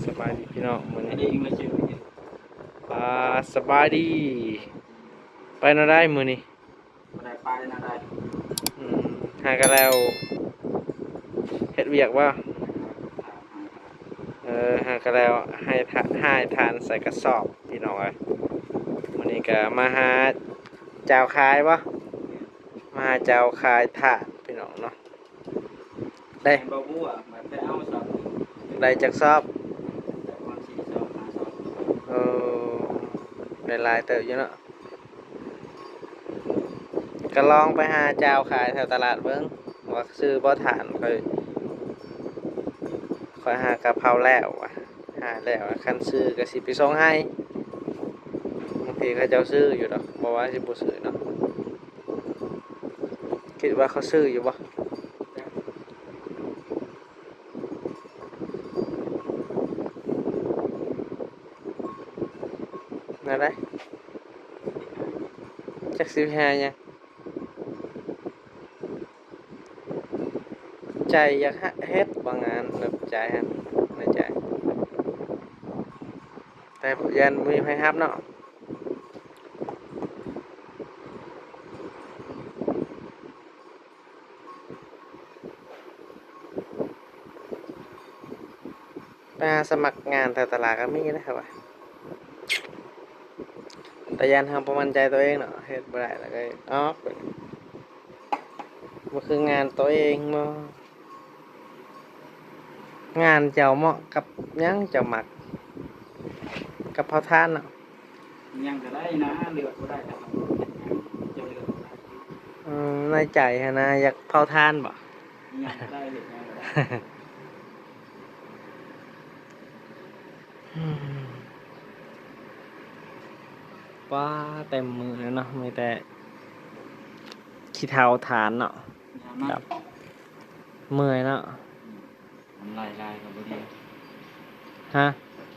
สบายดีพี่น้องมื้อ อัน นี้ นี้อิงเลยชื่อสบายดีไปน่าได้มื้อนี้บ่ได้ไปนะได้อืมหากันแล้วเฮ็ดเวียกบ่หากันแล้วให้ทานใส่กระสอบพี่น้องเอ้ยมื้อนี้ก็มาหาเจ้าขายบ่มาหาเจ้าขายถาดพี่น้องเนาะได้ แม่นบ่ฮู้อ่ะมันไปเอาสอบได้จักสอบแต่ความ4สอบ5สอบเออได้หลายเติบอยู่เนาะก็ลองไปหาเจ้าขายแถวตลาดเบิ่งว่าซื้อบ่ทานค่อยหากะเพราแล้วว่ะหาแล้วคันซื้อก็สิไปส่งให้บางทีเขาเจ้าซื้ออยู่ดอกบ่ว่าสิบ่ซื้อเนาะคิดว่าเขาซื้ออยู่บ่นั่นได้จักสิหาหยังใจอยากเฮ็ดบางงานแบบใจฮะในใจแต่ยันมีไผรับเนาะไปหาสมัครงานแถวตลาดก็มีนะครับว่าแต่ยันทำประมาณใจตัวเองเนาะเฮ็ดบ่ได้แล้วก็ออกไปบ่คืองานตัวเองบ่งานเจ้าเหมาะกับหยังเจ้ามักกับเผาถ่านเนาะ ยังก็ได้นะเลือกบ่ได้แต่ว่าเจ้าเลือกบ่ได้ในใจหั้นนะอยากเผาถ่านบ่ ยังก็ได้เลือกยังก็ได้ ว้าเต็มมือเลยเนาะมีแต่ขี้เถ้าฐานเนาะ ยามา ครับเมื่อยเนาะ น้ำลายก็บ่ดี ฮะ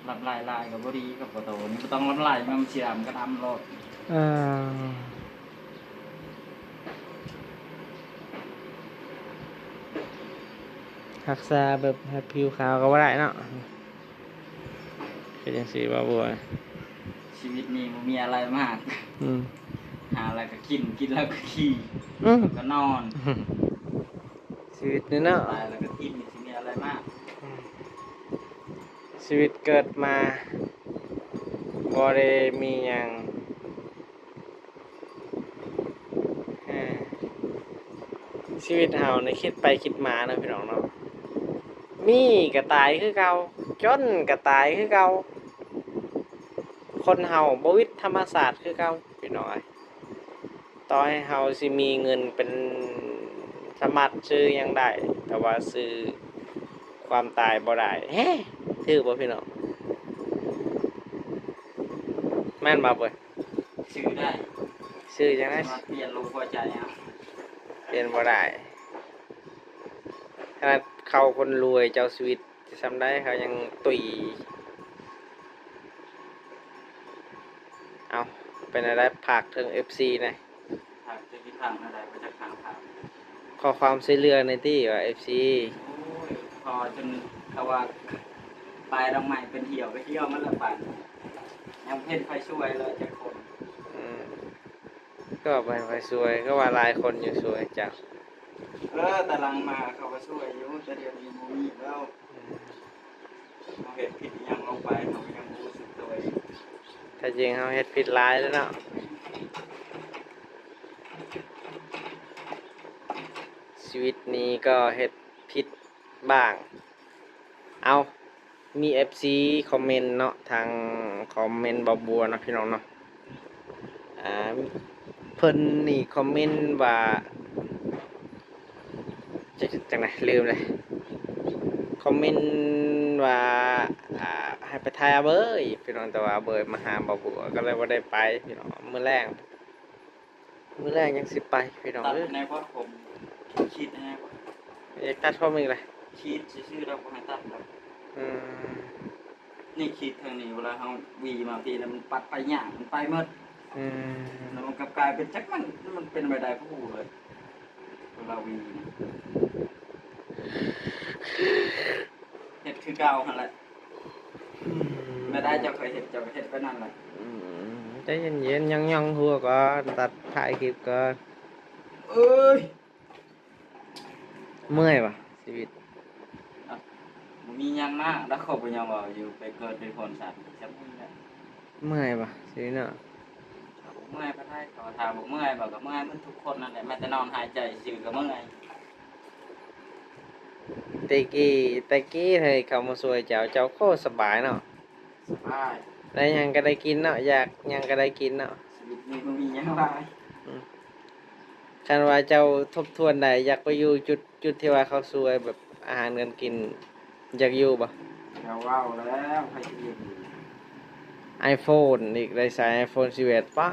รับลายก็บ่ดีกับบ่โตนี่บ่ต้องรับลายมันสิดำก็ดำโลดเออรักษาแบบให้ผิวขาวก็บ่ได้เนาะคือจังซี่บ่บัว ชีวิตนี้บ่มีอะไรมาก อืม หาอะไรก็กินแล้วก็ขี่ อืม ก็นอน ชีวิตนี่เนาะ ตายแล้วก็กินนี่สิมีอะไรมาก ชีวิตเกิดมาบ่ได้มีหยังเออชีวิตเฮานี่คิดไปคิดมานะพี่น้องเนาะมีก็ตายคือเก่าจนก็ตายคือเก่าคนเฮาบ่วิทย์ธรรมศาสตร์คือเก่าพี่น้องเอ้ยต่อให้เฮาสิมีเงินเป็นสามารถซื้อหยังได้ แต่ว่าซื้อความตายบ่ได้เฮ้ถือบ่พี่น้องแม่นบ่เบิด ชื่อได้ ซื้อจังได๋ สามารถเปลี่ยนรูปหัวใจเอา เปลี่ยนบ่ได้ขนาดเขาคนรวยเจ้าชีวิตจะทำได้เขายังตุยเอาเป็นอะไรผากถึง FC นะ หากจะมีทางอะไรก็จะทางทาง ขอความช่วยเหลือในที่ว่า FC โอ้ยพอจนเขาว่าปลายดอกไม้เป็นเหี่ยวไปเที่ยวมันละปันยังเพ่นไฟช่วยเลยจะคน อืมก็เป็นไปสวยก็ว่าหลายคนอยู่สวยจัง แต่หลังมาเขาก็ช่วยอยู่แต่เดี๋ยวนี้มูมีแล้วเขาเห็นผิดอิหยังลงไปเขาก็ยังรู้สึกตัวเอง ถ้าจริงเขาเฮ็ดผิดหลายแล้วเนาะชีวิตนี้ก็เฮ็ดผิดบ้างเอามี FC คอมเมนต์เนาะทางคอมเมนต์บ่บัวเนาะพี่น้องเนาะอ่าเพิ่นนี่คอมเมนต์ว่าจังไหนลืมเลยคอมเมนต์ว่าให้ไปทายอาเบยพี่น้องแต่ว่าอาเบยมาหาบ่บัวก็เลยบ่ได้ไปพี่น้องมื้อแรงยังสิไปพี่น้อง ตัด เอ้ย ในพ่อผมคิดนะว่า อยากตัดผมอีกเลย คิดชื่อเราก็ให้ตัดครับ อืม นี่คิดทางนี้เวลาเขาวีมาทีแล้วมันปัดไปหย่างมันไปหมด อืม แล้วมันกลับกลายเป็นจักมันเป็นใบใดผู้เลยเวลาวีนะเห็ดคือเก่าหั่นแหละ ไม่ได้เจ้าเคยเห็นเจ้าเห็นก็นั่นแหละ ใจเย็นๆย่องๆหัวก่อนตัดถ่ายคลิปก่อน เอ้ย เมื่อยปะชีวิต มียังมากแล้วเขาไปยังว่าอยู่ไปเกิดเป็นคนสัตว์จำไม่ได้ เมื่อยปะชีวิตเนาะ เมื่อยก็ได้เขาถามบอกเมื่อยบอกกับเมื่อยมันทุกคนนั่นแหละแม้แต่นอนหายใจสื่อกับเมื่อย ตะกี้เฮ้ยเขามาช่วยเจ้าโคตรสบายเนาะ สบาย ได้หยังก็ได้กินเนาะอยากหยังก็ได้กินเนาะ ชีวิตนี้มันมียังไง คันว่าเจ้าทบทวนได้อยากไปอยู่จุดที่ว่าเขาช่วยแบบอาหารกันกินอยากอยู่ปะ เดี๋ยวว้าวแล้วใครจะอยู่ iPhone อีกได้ใช้ iPhone 11ป้า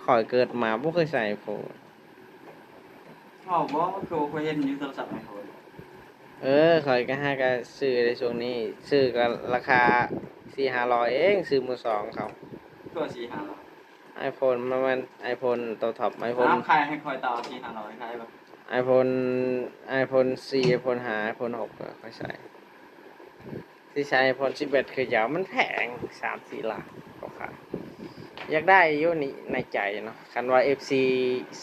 ข่อยเกิดมาบ่เคยใช้ iPhone ชอบบ่คือเคยเห็นอยู่โทรศัพท์ไอโฟน ข่อยก็หาก็ซื้อในช่วงนี้ซื้อก็ราคา4-500เองซื้อมือสองเขา ก็สี่ห้าร้อย iPhone มัน iPhone ตัวท็อป iPhone น้ำใครให้คอยต่อสี่ห้าร้อยใครแบบ iPhone iPhone 4 iPhone 5 iPhone 6ก็ค่อยใช้ที่ใช้ iPhone 11คืออยาวมันแพง3-4ล้านก็ค่ะอยากได้อยู่นี่ในใจเนาะคันว่า FC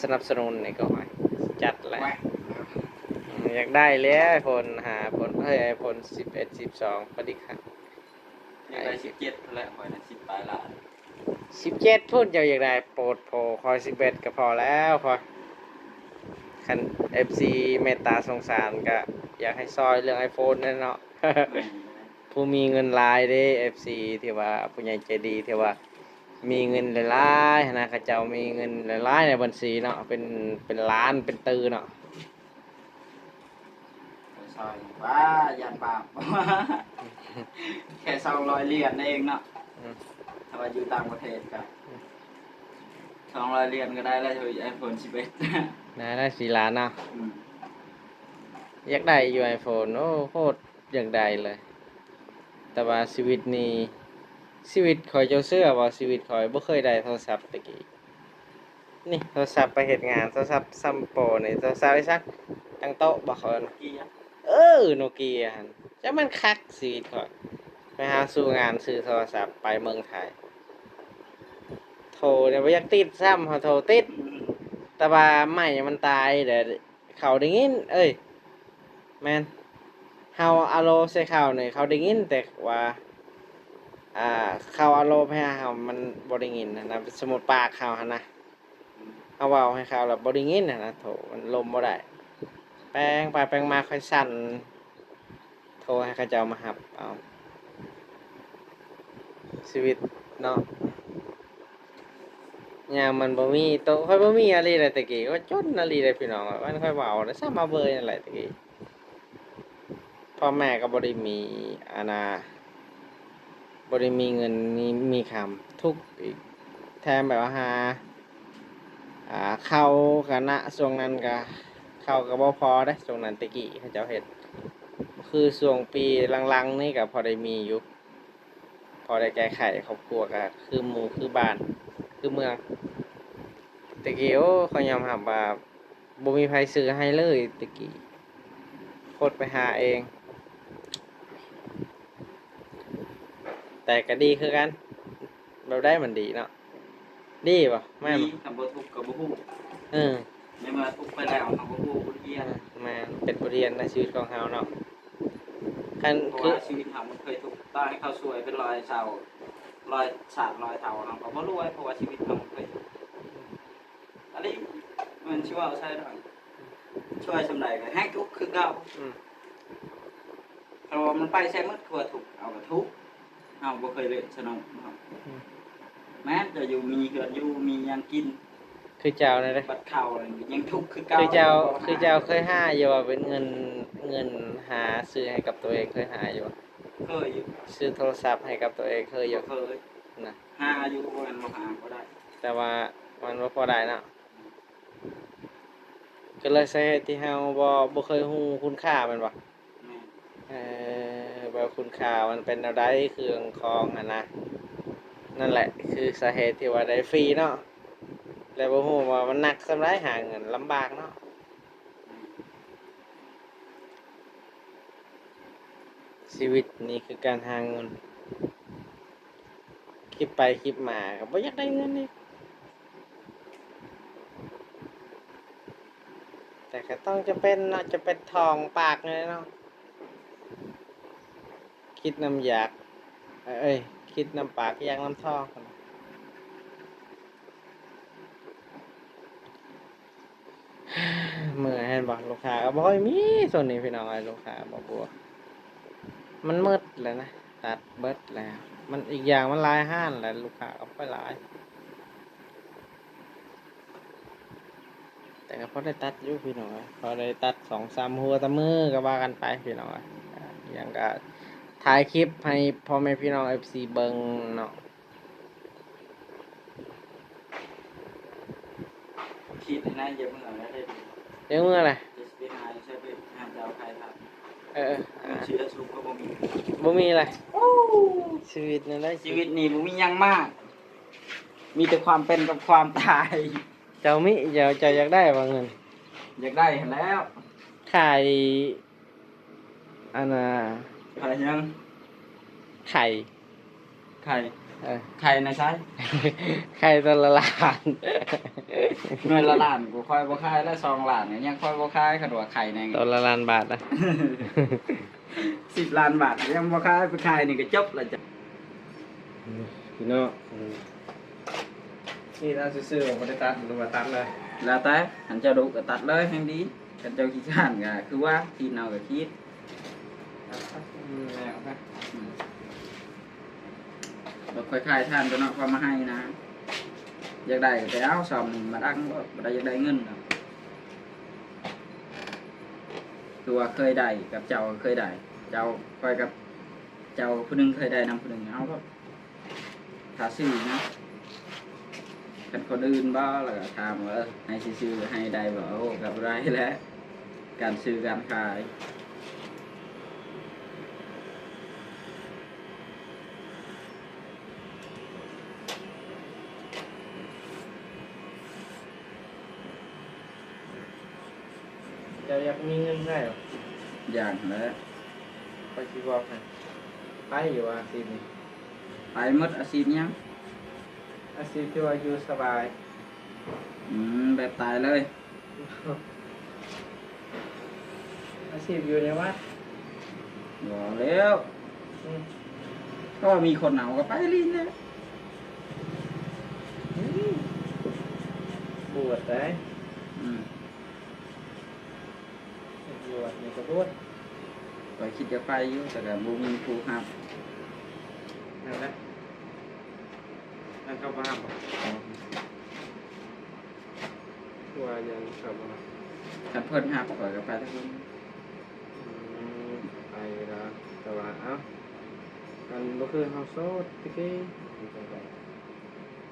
สนับสนุนนี่ก็ให้จัดแหละ แหวะ อยากได้เลยiPhone 5 iPhone iPhone 11 12พอดีครับ อยากได้17แล้วคอยนะ10ปลายล้าน 17พูดอยากได้โปรดโพคอย11ก็พอแล้วพอคัน FC เมตตาสงสารก็อยากให้ซอยเรื่อง iPhone นั่นเนาะ ผู้มีเงินหลายเด้ FC ที่ว่าผู้ใหญ่ใจดีที่ว่ามีเงินหลายๆนะเขาเจ้ามีเงินหลายๆในบัญชีเนาะเป็นล้านเป็นตือเนาะ ซอยว้ายันบาป แค่200เหรียญเองเนาะถ้าว่าอยู่ต่างประเทศก็200เหรียญก็ได้แล้วอยู่ iPhone 11 นะได้4ล้านเนาะอยากได้อยู่ iPhone โอ้โคตรอยากได้เลย แต่ว่าชีวิตนี้ชีวิตข่อยเจ้าเสื้อว่าชีวิตข่อยบ่เคยได้โทรศัพท์ตะกี้นี่โทรศัพท์ไปเฮ็ดงานโทรศัพท์ซัมโปนี่โทรศัพท์ไอ้ซักตั้งโต๊ะบ่เคิน กี่อ่ะ โนเกียหั่นจักมันคักชีวิตข่อยไปหาสู่งานซื้อโทรศัพท์ไปเมืองไทยโทรเนี่ยบ่อยากติดซ้ำเฮาโทรติดแต่ว่าไม้มันตายเดี๋ยวเขาได้ยินแม่นเฮาอะโลใส่เขานี่เขาได้ยินแต่ว่าเขาอารมณ์ให้เขามันบริงินนะสมุดปากเขาฮะนะเอาเว้าให้เขาแล้วบริงินนะโถมันลมบ่ได้แปลงไปแปลงมาค่อยสั่นโทรให้เขาเจ้ามาหับเอาชีวิตเนาะยามมันบ่มีโตค่อยบ่มีอะไรเลยตะกี้ก็จนอะไรเลยพี่น้องมันค่อยเว้าแล้วซ้ำมาเบยนั่นแหละตะกี้พ่อแม่ก็บ่ได้มีอาณาบ่ได้มีเงินมีคำทุกข์อีกแถมแบบว่าหาเข้ากันนะช่วงนั้นก็เข้าก็บ่พอเด้ช่วงนั้นตะกี้เขาเจ้าเฮ็ดคือช่วงปีหลังๆนี่ก็พอได้มีอยู่พอได้แก้ไขครอบครัวก็คือหมู่คือบ้านคือเมืองตะกี้โอ้เขายอมรับว่าบ่มีไผซื้อให้เลยตะกี้โคตรไปหาเองแต่ก็ดีคือกันแบบได้มันดีเนาะดีป่ะแม่น ดี บ่ ทำบ่ทุกข์ก็บ่ฮู้ เออ ในเมื่อทุกข์ไปแล้วเขาบ่ฮู้บ่เรียน แม่นเป็นบทเรียนในชีวิตของเฮาเนาะคัน เพราะ คือ ว่าชีวิตเรามันเคยทุกข์ตอนให้เขาสวยเป็นรอยเสา รอยสาดรอยเถาเราก็บ่รู้ไว้เพราะว่าชีวิตเราเคยอันนี้มันชื่อว่าใช่ดอกช่วยสำไรก็ให้ทุกข์คือเก่า อืม เพราะว่ามันไปใช้มืดคือว่าทุกข์เอาก็ทุกข์เอาบ่เคยเลยสนองครับแม้จะอยู่มีเหือนอยู่มีหยังกิน คือเจ้านั่นเด้อ บัดเข้าอะไรยังทุกข์คือเก่า คือเจ้าเคยหาอยู่ว่าเป็นเงินหาซื้อให้กับตัวเองเคยหาอยู่บ่ เคยอยู่ ซื้อโทรศัพท์ให้กับตัวเองเคยอยู่ เคย นะ หาอยู่มันบ่หาบ่ได้ แต่ว่ามันบ่พอได้เนาะก็เลยสาเหตุที่เฮาบ่เคยฮู้คุณค่ามันบ่ แม่ แบบคุณค่ามันเป็นอะไรเครื่องของนะนั่นแหละคือสาเหตุที่ว่าได้ฟรีเนาะแล้วบ่ฮู้ว่ามันหนักสำหรับหาเงินลำบากเนาะชีวิตนี่คือการหาเงิน คิดไปคิดมาก็บ่อยากได้เงินนี่แต่ก็ต้องจะเป็นเนาะจะเป็นทองปากเลยเนาะคิดน้ำอยากเอ้ยคิดน้ำปากอยากน้ำทองเมื่อเห็นบอกลูกค้าก็บ่ค่อยมีส่วนนี้พี่น้องไอ้ลูกค้าบอกบัวมันมืดแล้วนะตัดเบิดแล้วมันอีกอย่างมันหลายห้านแหละลูกค้าก็ค่อยหลาย แต่ก็พอได้ตัดอยู่พี่น้องพอได้ตัด2-3หัวตะมือก็ว่ากันไปพี่น้องอย่างก็ถ่ายคลิปให้พ่อแม่พี่น้อง FC เบิ่งเนาะ คิดนะอย่าเพิ่งเอาได้ดี เดี๋ยวมืออะไร จะไปหาใช่ไปหาเจ้าใครครับ เออ เชื้อสุกก็บ่มี บ่มีอะไรชีวิตนี่ได้ ชีวิตนี่บ่มีหยังมาก มีแต่ความเป็นกับความตาย เจ้ามิเจ้าอยากได้ว่าเงิน อยากได้แล้ว ขายอันน่ะ ขายยัง ไข่ ไข่ เออ ไข่นะใช่ ไข่ตัวละล้าน เงินละล้านกูค่อยบ่ขายแล้ว2ล้านเนี่ยยังค่อยบ่ขายคันว่าไข่แน่ง ตัวละล้านบาทนะ 10 ล้านบาทยังบ่ขายไปขายนี่ก็จบแล้วจ้ะ พี่น้องนี่เราซื้อๆบ่ได้ตัดหรือว่าตัดเลย แล้วแต่หันเจ้าดุก็ตัดเลยแห่งดีกันเจ้าขี้ข้านก็คือว่าคิดเอาก็คิด แล้วนะ บ่ค่อยขายท่านตัวเนาะก็มาให้นะอยากได้ก็ไปเอาซ่อมนี่มาดังบ่ได้อยากได้เงินดอกคือว่าเคยได้กับเจ้าก็เคยได้เจ้าคอยกับเจ้าผู้หนึงเคยได้นำผู้หนึงเอาก็ถ้าซื้อนะกันคนอื่นบ่แล้วก็ถามว่าให้ซื้อๆให้ได้บ่โอ้กับไรแล้วการซื้อการขาย เจ้าอยากมีเงินได้หรอ อย่างแล้ว ไปสิบอกให้ไปอยู่อาชีพนี้ ไปหมดอาชีพยัง อาชีพที่ว่าอยู่สบาย แบบตายเลย อาชีพอยู่ในวัด บอกแล้ว อืม ก็มีคนเอาก็ไปลิ้นนะ บวชได้ อืม บวชนี่ก็บวช ก็คิดจะไปอยู่แต่ก็บ่มีผู้รับ นั่นแหละนั่นเข้าบ้านบอกว่ายังกลับมา คันเพิ่นรับก็ไปทั้งนั้น ไปแล้วแต่ว่าเอ้ามันบ่คือเฮาโสดตะกี้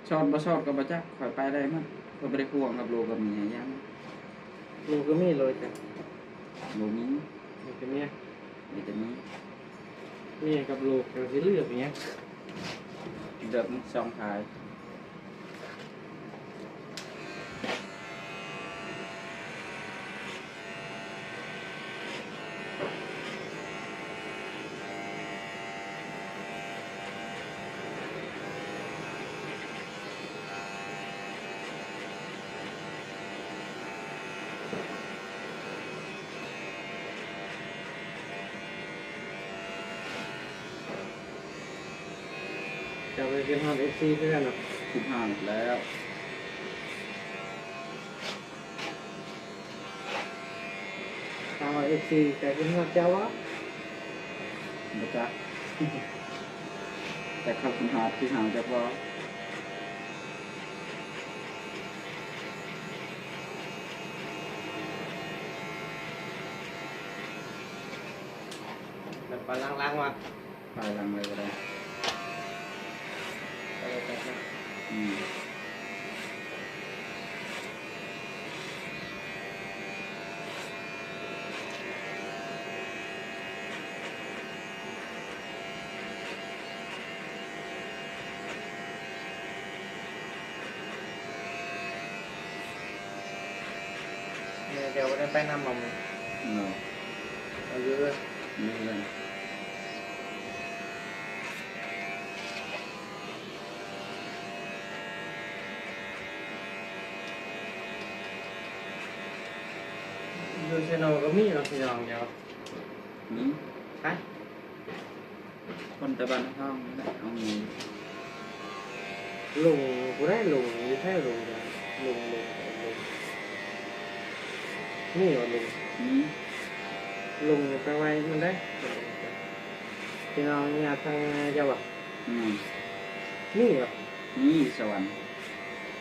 ชอบบ่ชอบก็บ่จักข่อยไปได้มั้งก็บ่ได้ห่วงกับลูกกับเมียยัง ลูกก็มีเลยจ้ะ บ่มี มีแต่เมีย มีแต่นี้ เมียกับลูกจังสิเลือกอย่างเงี้ย เดิมสองขาย จะไปเป็นฮอต FC เพื่อนเนาะ คิดหานแล้ว ถ้าว่า FC จะเป็นฮอตเจ้าวะ บ่จัก แต่เขาคิดหาดที่หางจักบ่ แบบปล้างๆมา ไปหลังเลยก็ได้ ไปเลยจ้ะ อืม เดี๋ยวได้ไปนำมัน เนาะ เอาเยอะ นี่เลย ยูเซโนก็มีเราพี่น้องเดียว นี่ ไป คนตะบันห้องนี่แหละเอามี ลุงกูได้ลุงอยู่แค่ลุงเดียวลุงนี่เหรอลุง นี่ ลุงไปไว้มันได้พี่น้องเนี่ยทางเจ้าบ่ อืม นี่เหรอ นี่สวรรค์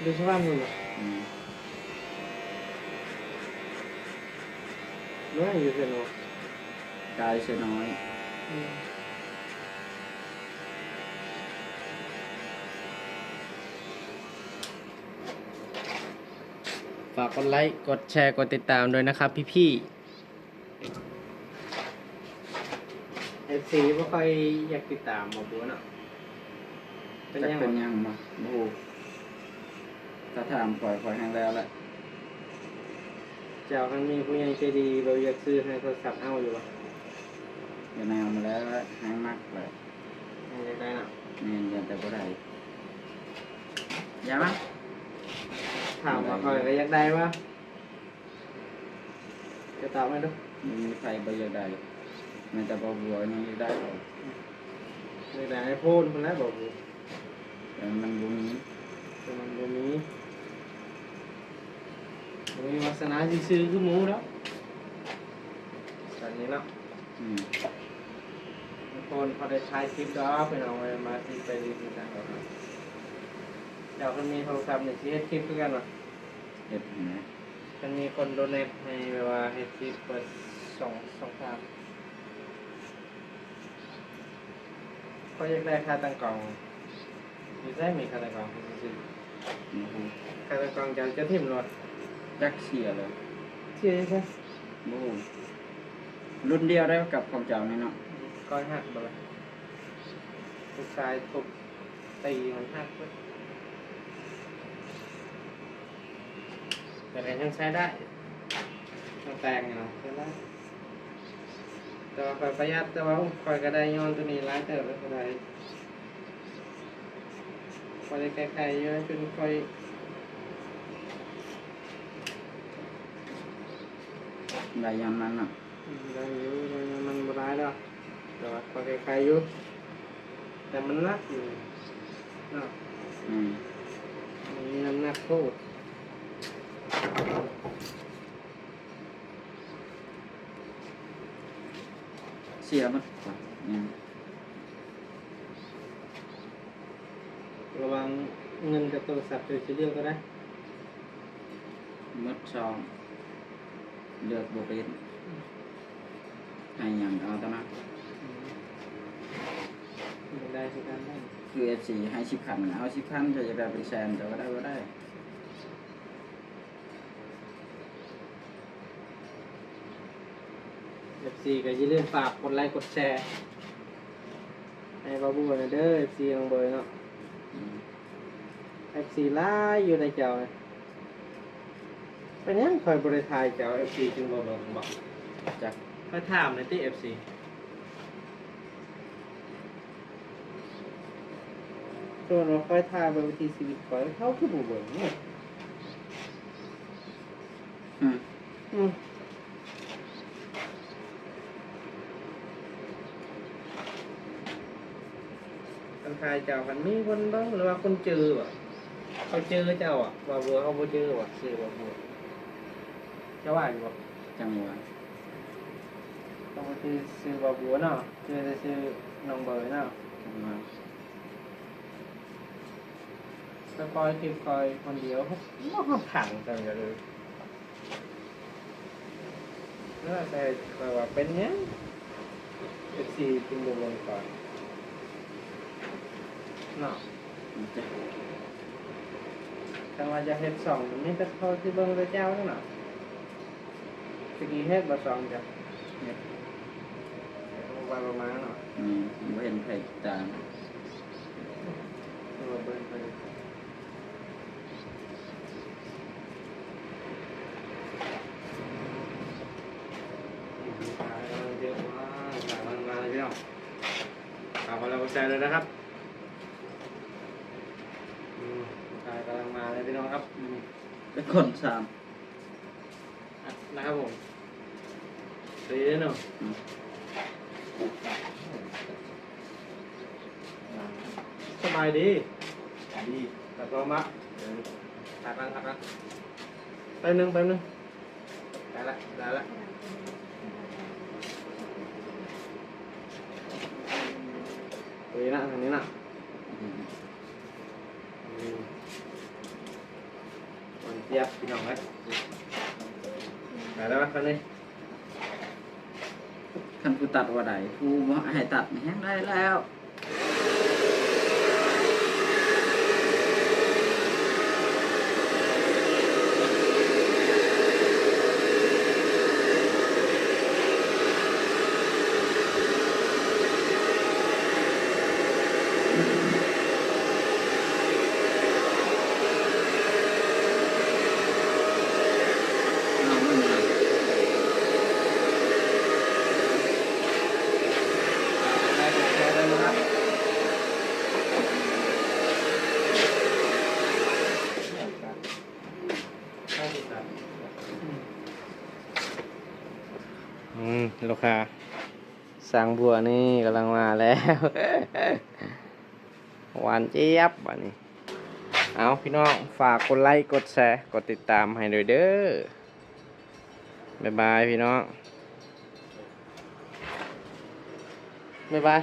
ดูสภาพมึงเหรอ อืม น้อยอยู่เซโน กายเสยน้อย ฝากกดไลค์กดแชร์กดติดตามด้วยนะครับพี่เอฟซีไม่ค่อยอยากติดตามมาบัวเนาะเป็น จัก ยัง เป็น ไง ยังบ่บูถ้าถามปล่อยให้แล้วแหละ เจ้าคันมีผู้ใหญ่ใจดีเราอยากซื้อให้โทรศัพท์เอาอยู่ปะ อย่าแนวมาแล้วให้มากเลย อยากได้เนาะ นี่ยันแต่บ่ได้อย่ามา ถามว่าคอยก็อยากได้ปะจะตอบไหมดู มีใครบ่อยากได้มันจะบ่บัวยังอยากได้หรอก อยากได้ไอโฟนคนแรกบอกกู แต่มันบ่มี แต่มันบ่มีวาสนาสิซื้อคือหมูแล้วตอนนี้เนาะ อืม ไอโฟนพอได้ใช้คลิปดอกไปเอาไว้มาที่ไปรีวิวกันก่อนนะเดี๋ยวมันมีโทรศัพท์ในที่เฮ็ดคลิปคือกันเนาะ เฮ็ดให้นะ มันมีคนโดเนทให้แบบว่าเฮ็ดคลิปเปิดสองทางก็อยากได้ค่าตั้งกล่องอยู่ได้มีค่าตั้งกล่องซื้อ โอ้โห ค่าตั้งกล่องจะทิ่มรถ จักเสียเลย เชื่อใช่ โอ้โหรุ่นเดียวได้กับของเจ้านี่เนาะ ก้อยหักบ่ล่ะลูกชายทุบตีมันหักเบิดแต่ก็ยังใช้ได้ยังแต่งอยู่เนาะใช้ได้แต่ว่าคอยประหยัดแต่ว่าคอยก็ได้ย้อนตัวนี้หลายเติบแล้วก็ได้คอยได้ไกลๆเยอะจนคอย ได้ยันนั้นน่ะ ได้อยู่มันบ่ร้ายแล้วแต่ว่าคอยไกลๆอยู่แต่มันหนักอยู่เนาะ อืม มันมีน้ำหนักโคตร เสียหมดกว่าอืม ระวังเงินกับโทรศัพท์จะเลือกก็ได้ หมดซองเลือกบ่เป็นให้หยังเอาเท่านั้น ไม่ได้สิการได้ คือ FC ให้10,000เอา10,000จะอยากได้เป็นแสนจะก็ได้บ่ได้ FC ก็อย่าลืมฝากกดไลค์กดแชร์ให้บาบูนะเด้อ FC ลองเบอร์เนาะ อืม FC หลายอยู่ในเจ้าเนี่ยเป็นยังคอยบริทายเจ้า FC จึงบ่เบิ่งบอก จัก ค่อยถามในที่ FC ส่วนว่าค่อยถามไปวิธีชีวิตคอยเขาคือบ่เบิ่งเนี่ย อืม อืมคนทายเจ้ามันมีคนเบิ่งหรือว่าคนเจอวะเขาเจอเจ้าอ่ะว่าบัวเขาบ่เจอวะซื้อว่าบัวเจ้าว่าอยู่บ่ จังหวะ ต้องไปซื้อว่าบัวเนาะเจอจะซื้อน้องเบยเนาะ จังหวะ ไปคอยคือคอยคนเดียวมันขังจังเลยแล้วแต่ว่าเป็นเนี้ยFC จึงบ่เบิ่งก่อนเนาะ จัก แต่ว่าจะเฮ็ดสองมันมีแต่เขาที่เบิ่งแต่เจ้านั่นน่ะตะกี้เฮ็ดบ่สองจ้ะ เฮ็ด ไปประมาณเนาะ อืมบ่เห็นไผตาม เอามาเบิ่งไปขายมันเยอะมากขายมันมาเลยพี่น้องขายมาแล้วก็ใจเลยนะครับขายกำลังมาเลยพี่น้องครับ เป็นคนสาม นะครับผม ดีเนาะสบายดี ดี แต่ก็มาถักกันแป๊บนึงได้ละตัวนี้นะทางนี้นะมันเจี๊ยบพี่น้องไหมได้แล้วครับนี่ คันผู้ตัดว่าใดผู้บ่ให้ตัดนี่แฮงได้แล้วเอามันมา ได้มาครับลูกค้าสั่งบัวนี่กำลังมาแล้ว หวานเจี๊ยบวันนี้เอาพี่น้องฝากกดไลค์กดแชร์กดติดตามให้ด้วยเด้อบ๊ายบายพี่น้องบ๊ายบาย